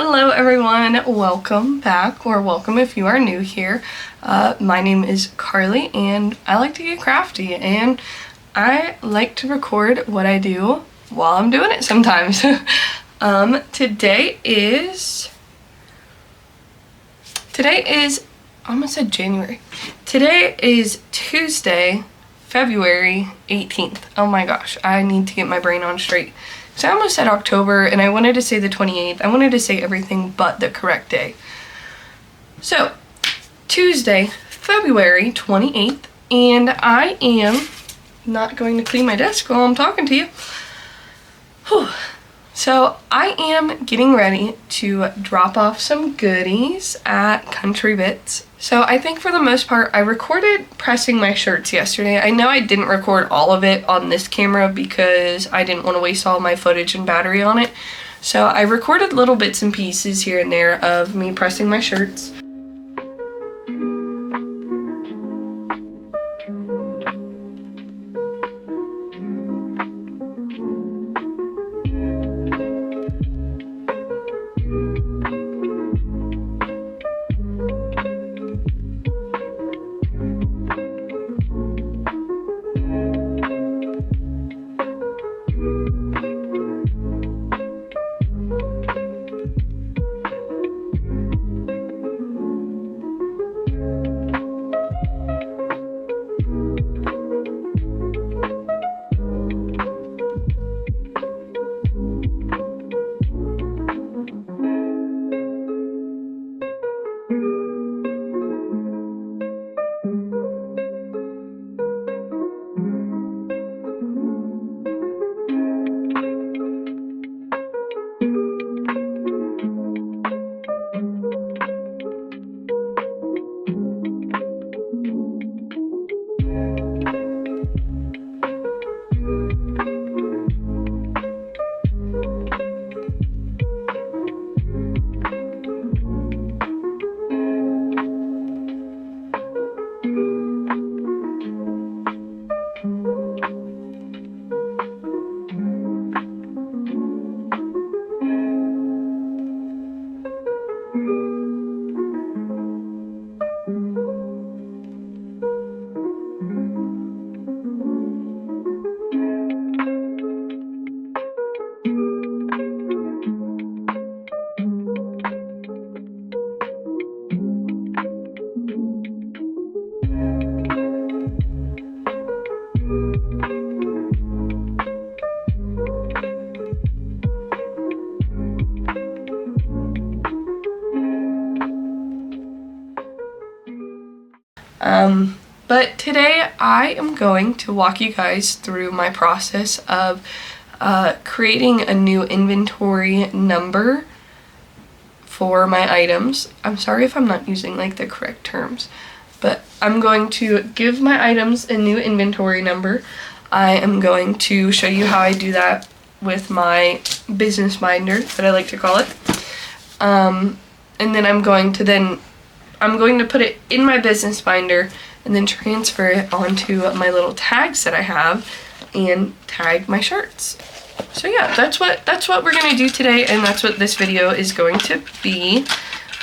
Hello everyone, welcome back, or welcome if you are new here. My name is Carly and I like to get crafty and I like to record what I do while I'm doing it sometimes. Today is, I almost said January. Today is Tuesday, February 18th. Oh my gosh, I need to get my brain on straight. So I almost said October and I wanted to say the 28th. I wanted to say everything but the correct day. So Tuesday, February 28th, and I am not going to clean my desk while I'm talking to you. Whew. So I am getting ready to drop off some goodies at Country Bits. So I think for the most part, I recorded pressing my shirts yesterday. I know I didn't record all of it on this camera because I didn't want to waste all my footage and battery on it. So I recorded little bits and pieces here and there of me pressing my shirts. But today I am going to walk you guys through my process of creating a new inventory number for my items. I'm sorry if I'm not using like the correct terms, but I'm going to give my items a new inventory number. I am going to show you how I do that with my business binder that I like to call it. And then I'm going to put it in my business binder and then transfer it onto my little tags that I have and tag my shirts. So yeah, that's what we're gonna do today, and that's what this video is going to be.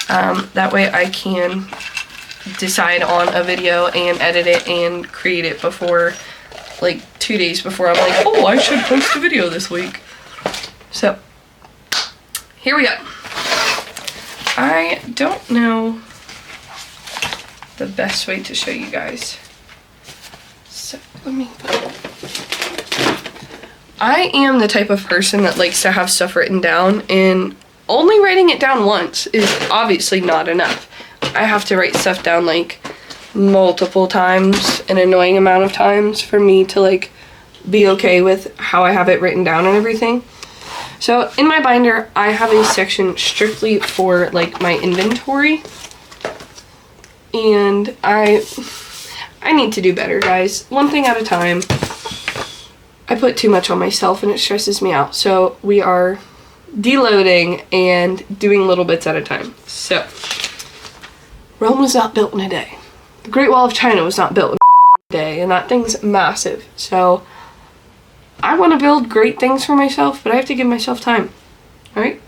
That way I can decide on a video and edit it and create it before, like 2 days before I'm like, oh, I should post a video this week. So here we go. I don't know the best way to show you guys. So I am the type of person that likes to have stuff written down, and only writing it down once is obviously not enough. I have to write stuff down like multiple times, an annoying amount of times, for me to like be okay with how I have it written down and everything. So in my binder, I have a section strictly for like my inventory. And I need to do better, guys. One thing at a time. I put too much on myself and it stresses me out. So we are deloading and doing little bits at a time. So Rome was not built in a day. The Great Wall of China was not built in a day, and that thing's massive. So I want to build great things for myself, but I have to give myself time. All right?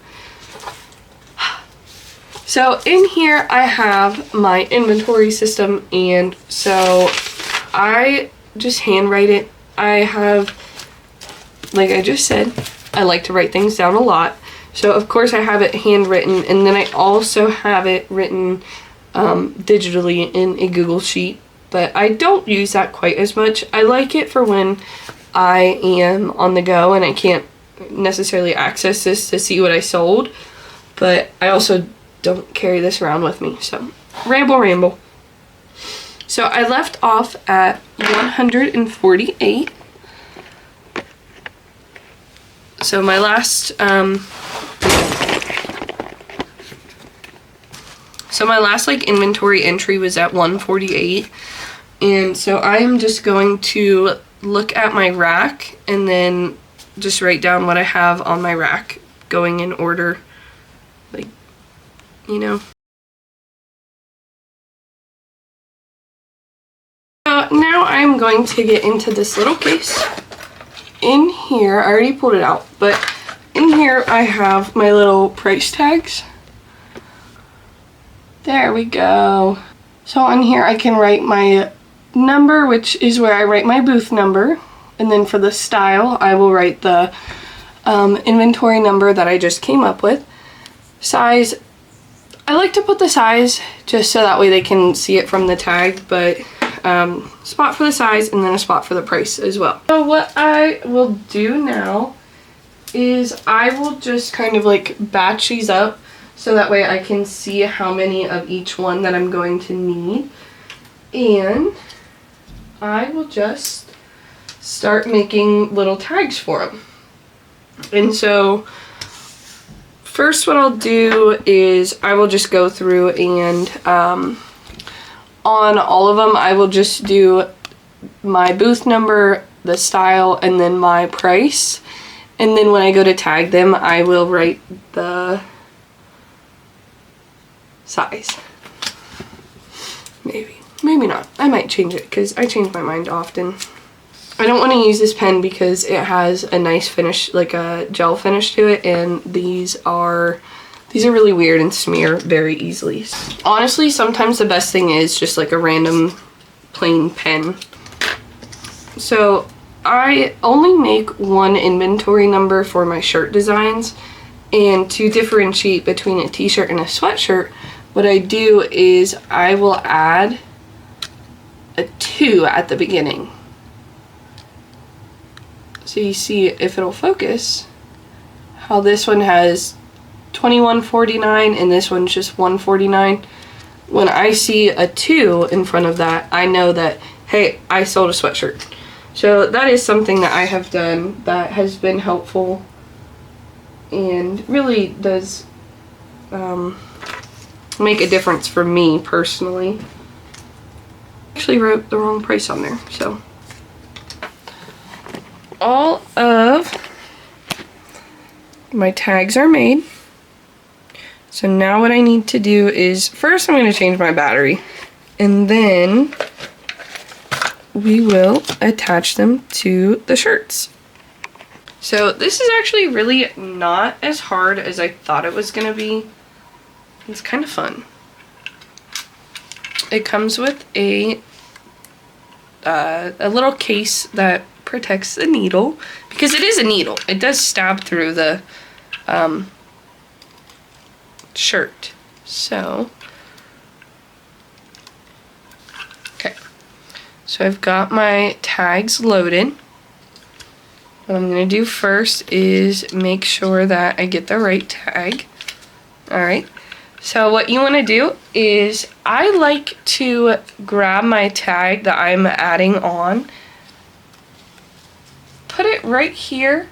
So in here I have my inventory system, and so I just handwrite it. I have, like I just said, I like to write things down a lot. So of course I have it handwritten, and then I also have it written digitally in a Google Sheet, but I don't use that quite as much. I like it for when I am on the go and I can't necessarily access this to see what I sold, but I also don't carry this around with me. So ramble. So I left off at 148. So my last like inventory entry was at 148, and so I am just going to look at my rack and then just write down what I have on my rack, going in order, like, you know. Now I'm going to get into this little case. In here, I already pulled it out, but in here I have my little price tags. There we go. So on here I can write my number, which is where I write my booth number, and then for the style I will write the inventory number that I just came up with. Size, I like to put the size just so that way they can see it from the tag, but spot for the size and then a spot for the price as well. So what I will do now is I will just kind of like batch these up so that way I can see how many of each one that I'm going to need, and I will just start making little tags for them. And so first what I'll do is I will just go through and on all of them I will just do my booth number, the style, and then my price, and then when I go to tag them I will write the size. Maybe not. I might change it because I change my mind often. I don't want to use this pen because it has a nice finish, like a gel finish to it, and these are really weird and smear very easily. Honestly, sometimes the best thing is just like a random plain pen. So I only make one inventory number for my shirt designs, and to differentiate between a t-shirt and a sweatshirt, what I do is I will add a 2 at the beginning. So you see, if it'll focus, how this one has $21.49 and this one's just $149. When I see a 2 in front of that, I know that, hey, I sold a sweatshirt. So that is something that I have done that has been helpful and really does make a difference for me personally. I actually wrote the wrong price on there, so. All of my tags are made. So now what I need to do is, first I'm going to change my battery, and then we will attach them to the shirts. So this is actually really not as hard as I thought it was going to be. It's kind of fun. It comes with a little case that protects the needle, because it is a needle. It does stab through the shirt. So, okay. So I've got my tags loaded. What I'm going to do first is make sure that I get the right tag. Alright. So what you want to do is, I like to grab my tag that I'm adding on, put it right here.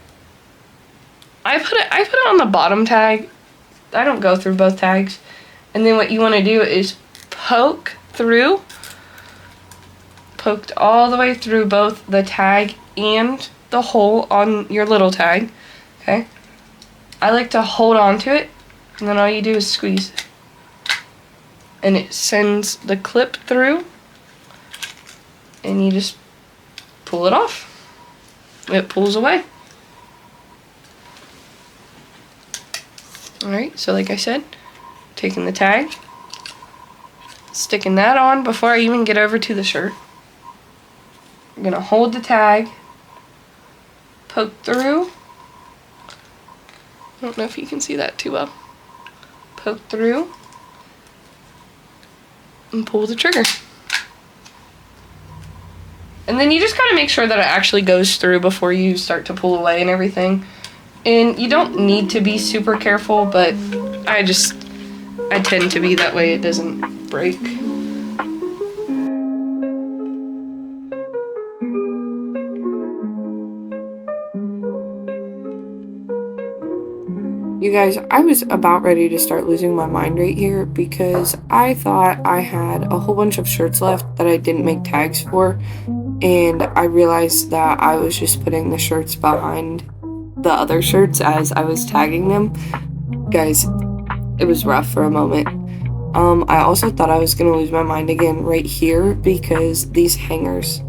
I put it on the bottom tag. I don't go through both tags. And then what you want to do is poked all the way through both the tag and the hole on your little tag. Okay? I like to hold on to it, and then all you do is squeeze. And it sends the clip through, and you just pull it off. It pulls away. Alright, so like I said, taking the tag, sticking that on before I even get over to the shirt. I'm gonna hold the tag, poke through. I don't know if you can see that too well. Poke through and pull the trigger. And then you just gotta make sure that it actually goes through before you start to pull away and everything. And you don't need to be super careful, but I tend to be that way it doesn't break. You guys, I was about ready to start losing my mind right here because I thought I had a whole bunch of shirts left that I didn't make tags for, and I realized that I was just putting the shirts behind the other shirts as I was tagging them. Guys, it was rough for a moment. I also thought I was gonna lose my mind again right here because these hangers.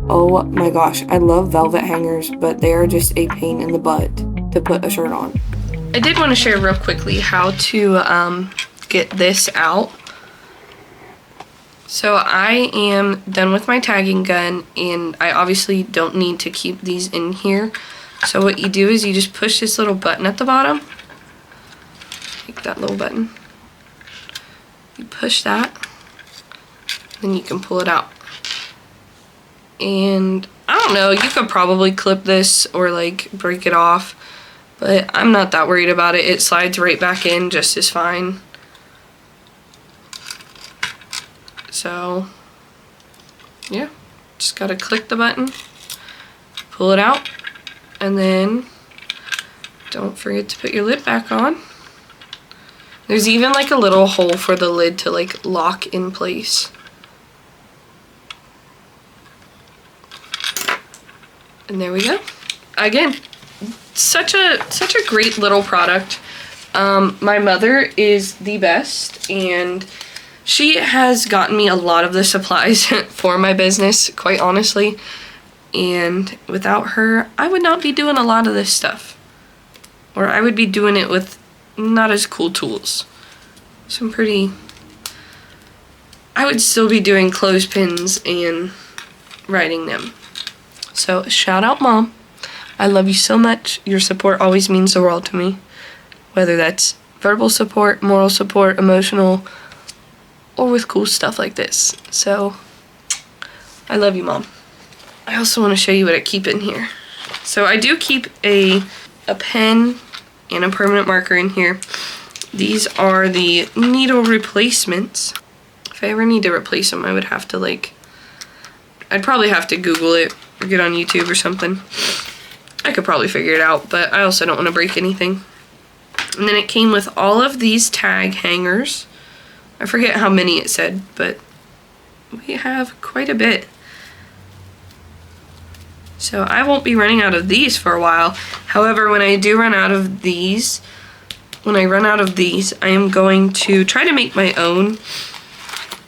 Oh my gosh, I love velvet hangers, but they are just a pain in the butt to put a shirt on. I did want to share real quickly how to get this out. So I am done with my tagging gun, and I obviously don't need to keep these in here. So what you do is you just push this little button at the bottom. Like that little button. You push that, then you can pull it out. And I don't know, you could probably clip this or like break it off, but I'm not that worried about it. It slides right back in just as fine. So yeah, just gotta click the button, pull it out, and then don't forget to put your lid back on. There's even like a little hole for the lid to like lock in place. And there we go. Again, such a great little product. My mother is the best, and she has gotten me a lot of the supplies for my business, quite honestly. And without her, I would not be doing a lot of this stuff. Or I would be doing it with not as cool tools. I would still be doing clothespins and writing them. So shout out, Mom. I love you so much. Your support always means the world to me. Whether that's verbal support, moral support, emotional, or with cool stuff like this. So I love you, Mom. I also want to show you what I keep in here. So I do keep a pen and a permanent marker in here. These are the needle replacements. If I ever need to replace them, I would have to I'd probably have to Google it or get on YouTube or something. I could probably figure it out, but I also don't want to break anything. And then it came with all of these tag hangers. I forget how many it said, but we have quite a bit. So I won't be running out of these for a while. However, when I do run out of these, I am going to try to make my own.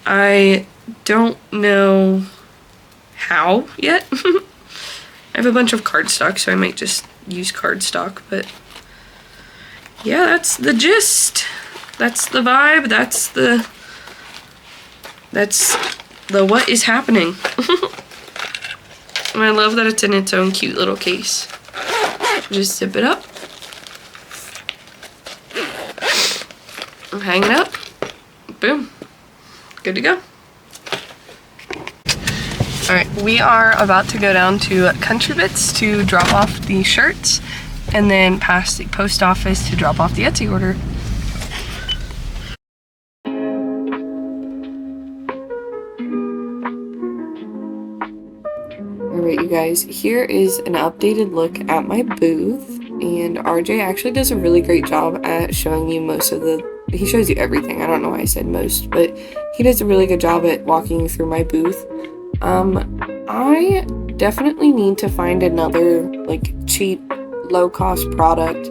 I don't know how yet. I have a bunch of cardstock, so I might just use cardstock, but yeah, that's the gist. That's the vibe. That's the what is happening. And I love that it's in its own cute little case. Just zip it up. Hang it up. Boom. Good to go. Alright, we are about to go down to Country Bits to drop off the shirts and then past the post office to drop off the Etsy order. Alright, you guys, here is an updated look at my booth, and RJ actually does a really great job at showing you he shows you everything. I don't know why I said most, but he does a really good job at walking you through my booth. I definitely need to find another cheap, low-cost product,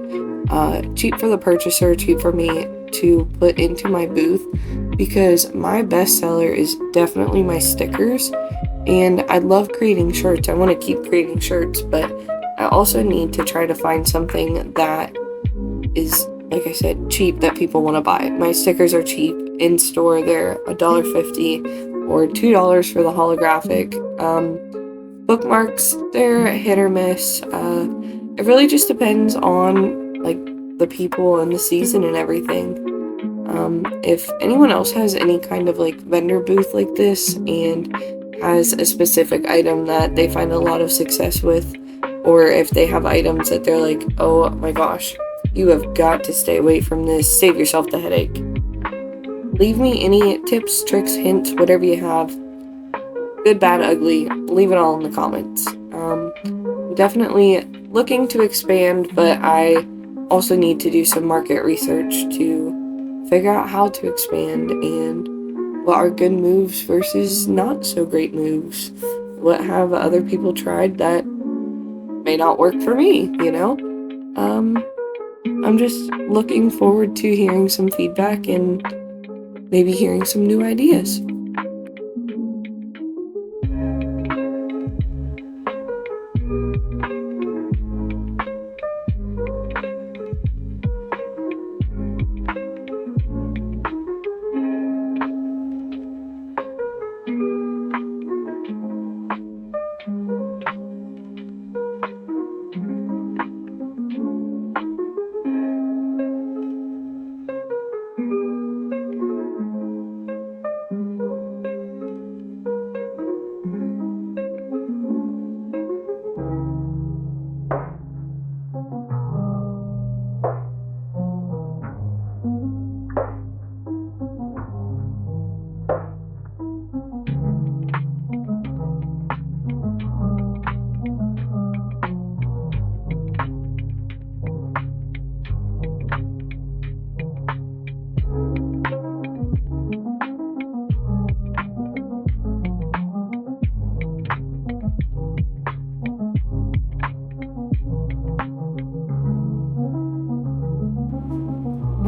cheap for the purchaser, cheap for me to put into my booth, because my best seller is definitely my stickers, and I love creating shirts. I want to keep creating shirts, but I also need to try to find something that is like I said, cheap that people want to buy. My stickers are cheap. In store, they're $1.50 or $2 for the holographic. Bookmarks, they're hit or miss. It really just depends on like the people and the season and everything. If anyone else has any kind of like vendor booth like this and has a specific item that they find a lot of success with, or if they have items that they're like, oh my gosh, you have got to stay away from this, save yourself the headache. Leave me any tips, tricks, hints, whatever you have. Good, bad, ugly, leave it all in the comments. Definitely looking to expand, but I also need to do some market research to figure out how to expand and what are good moves versus not so great moves. What have other people tried that may not work for me, you know? I'm just looking forward to hearing some feedback and maybe hearing some new ideas.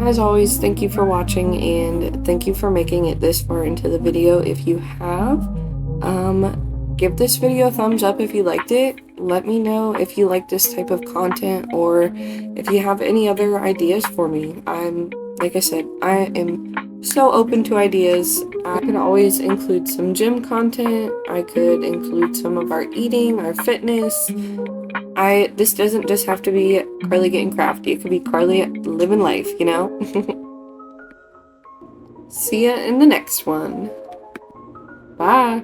As always, thank you for watching and thank you for making it this far into the video. If you have, give this video a thumbs up if you liked it. Let me know if you like this type of content or if you have any other ideas for me. Like I said, I am so open to ideas. I could always include some gym content. I could include some of our eating, our fitness. This doesn't just have to be Carly getting crafty. It could be Carly living life, you know? See ya in the next one. Bye.